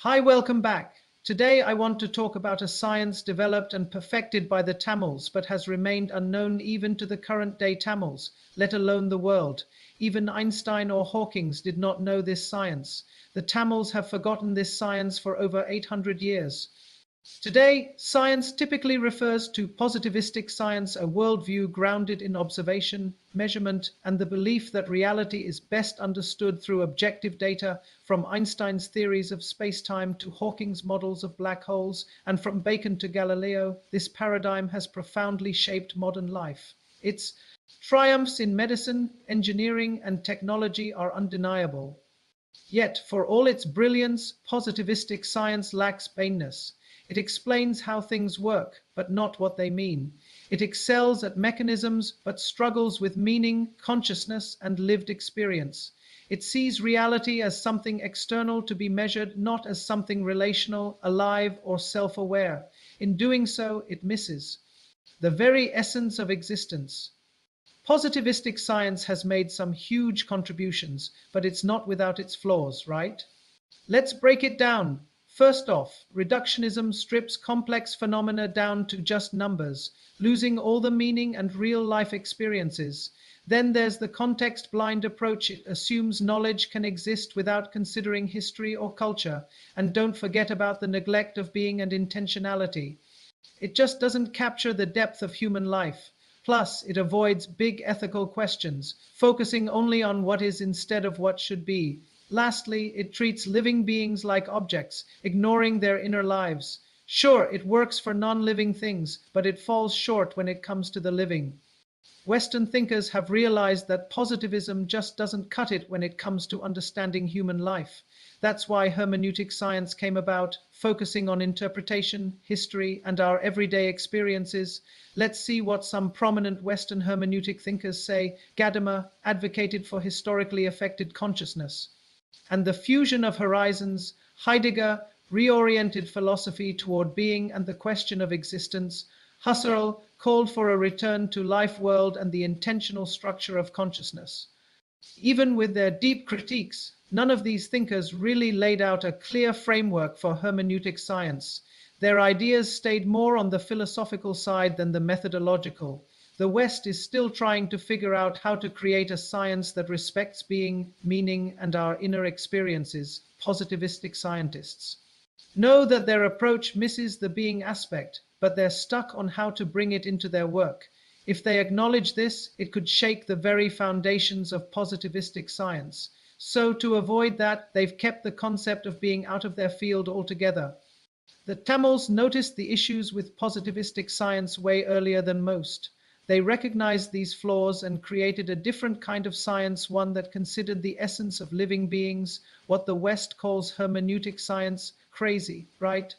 Hi, welcome back. Today I want to talk about a science developed and perfected by the Tamils but has remained unknown even to the current day Tamils, let alone the world. Even Einstein or Hawkins did not know this science. The Tamils have forgotten this science for over 800 years. Today, science typically refers to positivistic science, a worldview grounded in observation, measurement, and the belief that reality is best understood through objective data, from Einstein's theories of space-time to Hawking's models of black holes, and from Bacon to Galileo. This paradigm has profoundly shaped modern life. Its triumphs in medicine, engineering, and technology are undeniable. Yet, for all its brilliance, positivistic science lacks baneness. It explains how things work, but not what they mean. It excels at mechanisms, but struggles with meaning, consciousness, and lived experience. It sees reality as something external to be measured, not as something relational, alive, or self-aware. In doing so, it misses the very essence of existence. Positivistic science has made some huge contributions, but it's not without its flaws, right? Let's break it down. First off, reductionism strips complex phenomena down to just numbers, losing all the meaning and real-life experiences. Then there's the context-blind approach. It assumes knowledge can exist without considering history or culture. And don't forget about the neglect of being and intentionality. It just doesn't capture the depth of human life. Plus, it avoids big ethical questions, focusing only on what is instead of what should be. Lastly, it treats living beings like objects, ignoring their inner lives. Sure, it works for non-living things, but it falls short when it comes to the living. Western thinkers have realized that positivism just doesn't cut it when it comes to understanding human life. That's why hermeneutic science came about, focusing on interpretation, history, and our everyday experiences. Let's see what some prominent Western hermeneutic thinkers say. Gadamer advocated for historically affected consciousness and the fusion of horizons. Heidegger reoriented philosophy toward being and the question of existence. Husserl called for a return to life world and the intentional structure of consciousness. Even with their deep critiques, none of these thinkers really laid out a clear framework for hermeneutic science. Their ideas stayed more on the philosophical side than the methodological. The West is still trying to figure out how to create a science that respects being, meaning, and our inner experiences. Positivistic scientists know that their approach misses the being aspect, but they're stuck on how to bring it into their work. If they acknowledge this, it could shake the very foundations of positivistic science. So, to avoid that, they've kept the concept of being out of their field altogether. The Tamils noticed the issues with positivistic science way earlier than most. They recognized these flaws and created a different kind of science, one that considered the essence of living beings, what the West calls hermeneutic science. Crazy, right?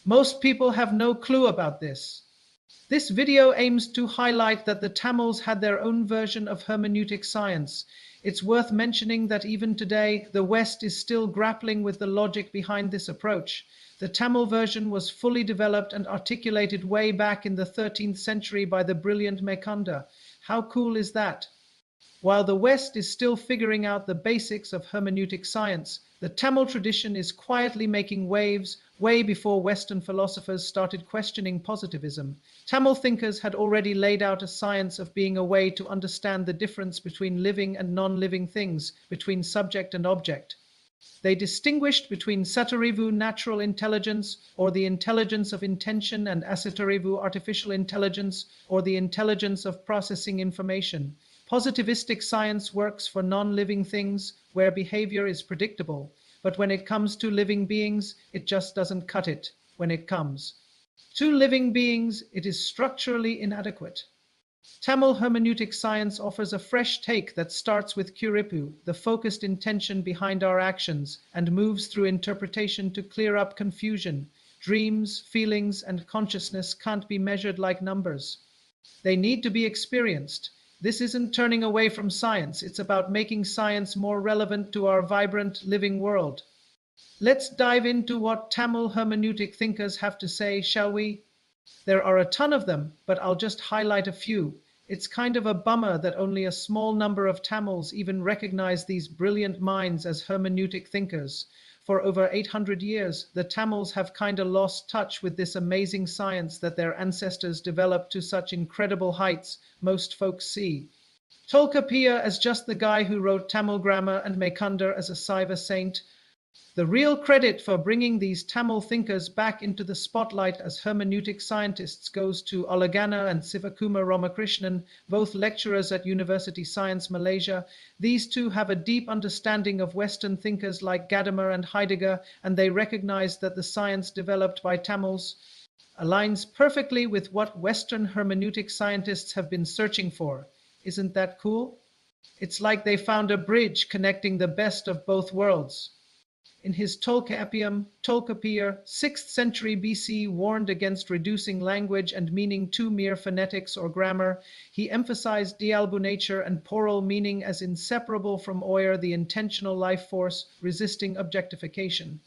Most people have no clue about this. This video aims to highlight that the Tamils had their own version of hermeneutic science. It's worth mentioning that even today, the West is still grappling with the logic behind this approach. The Tamil version was fully developed and articulated way back in the 13th century by the brilliant Mekunda. How cool is that? While the West is still figuring out the basics of hermeneutic science, the Tamil tradition is quietly making waves way before Western philosophers started questioning positivism. Tamil thinkers had already laid out a science of being, a way to understand the difference between living and non-living things, between subject and object. They distinguished between Satarivu, natural intelligence, or the intelligence of intention, and Asatarivu, artificial intelligence, or the intelligence of processing information. Positivistic science works for non-living things where behavior is predictable, but when it comes to living beings, it just doesn't cut it. When it comes to living beings, it is structurally inadequate. Tamil hermeneutic science offers a fresh take that starts with Kuripu, the focused intention behind our actions, and moves through interpretation to clear up confusion. Dreams, feelings, and consciousness can't be measured like numbers. They need to be experienced. This isn't turning away from science, it's about making science more relevant to our vibrant, living world. Let's dive into what Tamil hermeneutic thinkers have to say, shall we? There are a ton of them, but I'll just highlight a few. It's kind of a bummer that only a small number of Tamils even recognize these brilliant minds as hermeneutic thinkers. for over 800 years, the Tamils have kinda lost touch with this amazing science that their ancestors developed to such incredible heights, most folks see Tolkappir as just the guy who wrote Tamil grammar and Mekunda as a Saiva saint. The real credit for bringing these Tamil thinkers back into the spotlight as hermeneutic scientists goes to Olagana and Sivakumar Ramakrishnan, both lecturers at University Science Malaysia. These two have a deep understanding of Western thinkers like Gadamer and Heidegger, and they recognize that the science developed by Tamils aligns perfectly with what Western hermeneutic scientists have been searching for. Isn't that cool? It's like they found a bridge connecting the best of both worlds. In his Tolkappir, 6th century BC, warned against reducing language and meaning to mere phonetics or grammar. He emphasized nature and poral meaning as inseparable from oyer, the intentional life force, resisting objectification.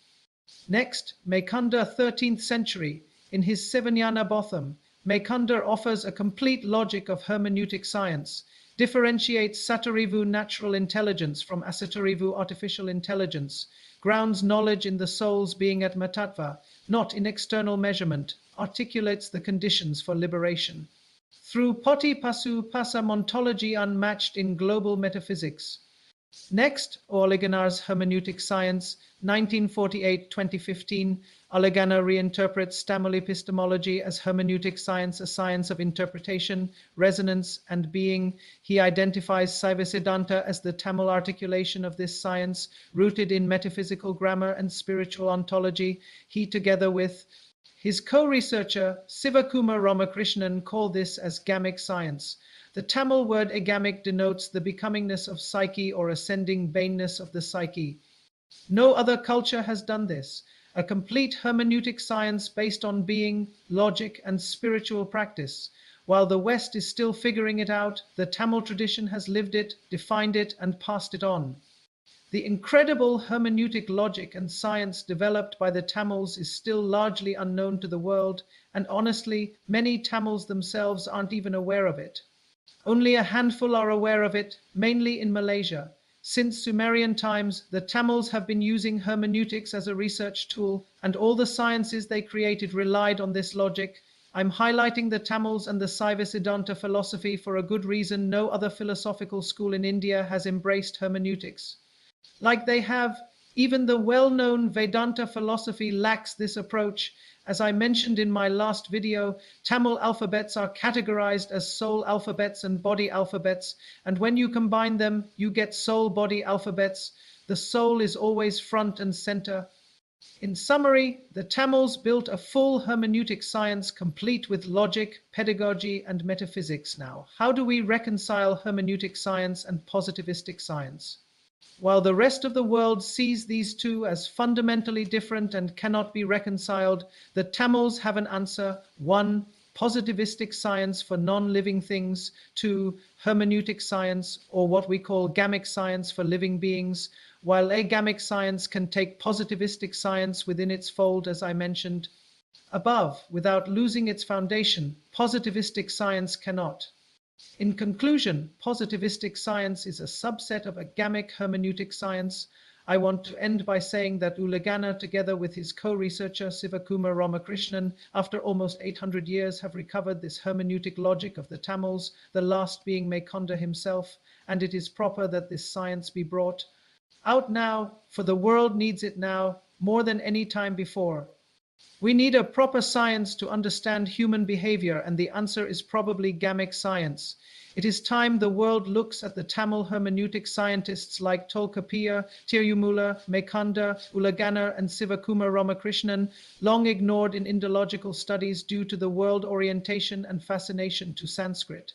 Next, Mekunda, 13th century. In his Sevanyana Botham, Mekunda offers a complete logic of hermeneutic science, differentiates Satarivu natural intelligence from Asatarivu artificial intelligence, grounds knowledge in the soul's being at Matattva, not in external measurement, articulates the conditions for liberation. Through Poti Pasu Pasamontology unmatched in global metaphysics. Next, Oleganar's hermeneutic science, 1948-2015. Olegana reinterprets Tamil epistemology as hermeneutic science, a science of interpretation, resonance, and being. He identifies Saivasiddhanta as the Tamil articulation of this science, rooted in metaphysical grammar and spiritual ontology. He, together with his co-researcher Sivakumar Ramakrishnan, call this as gamic science. The Tamil word agamic denotes the becomingness of psyche or ascending baneness of the psyche. No other culture has done this. A complete hermeneutic science based on being, logic, and spiritual practice. While the West is still figuring it out, the Tamil tradition has lived it, defined it, and passed it on. The incredible hermeneutic logic and science developed by the Tamils is still largely unknown to the world, and honestly, many Tamils themselves aren't even aware of it. Only a handful are aware of it, mainly in Malaysia. Since Sumerian times, the Tamils have been using hermeneutics as a research tool, and all the sciences they created relied on this logic. I'm highlighting the Tamils and the Saivasiddhanta philosophy for a good reason. No other philosophical school in India has embraced hermeneutics like they have. Even the well-known Vedanta philosophy lacks this approach. As I mentioned in my last video, Tamil alphabets are categorized as soul alphabets and body alphabets, and when you combine them, you get soul-body alphabets. The soul is always front and center. In summary, the Tamils built a full hermeneutic science complete with logic, pedagogy, and metaphysics. Now, how do we reconcile hermeneutic science and positivistic science? While the rest of the world sees these two as fundamentally different and cannot be reconciled, the Tamils have an answer. 1. Positivistic science for non-living things. 2. Hermeneutic science, or what we call gamic science, for living beings. While agamic science can take positivistic science within its fold, as I mentioned above, without losing its foundation, positivistic science cannot. In conclusion, positivistic science is a subset of agamic hermeneutic science. I want to end by saying that Ulegana, together with his co-researcher Sivakumar Ramakrishnan, after almost 800 years have recovered this hermeneutic logic of the Tamils, the last being Mekunda himself, and it is proper that this science be brought out now, for the world needs it now more than any time before. We need a proper science to understand human behavior, and the answer is probably gamic science. It is time the world looks at the Tamil hermeneutic scientists like Tolkappir, Tirumula, Mekunda, Ulegana, and Sivakumar Ramakrishnan, long ignored in Indological studies due to the world orientation and fascination to Sanskrit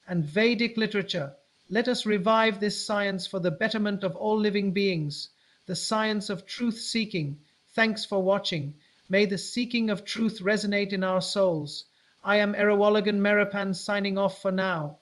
and Vedic literature. Let us revive this science for the betterment of all living beings, the science of truth-seeking. Thanks for watching. May the seeking of truth resonate in our souls. I am Erawolagan Merapan signing off for now.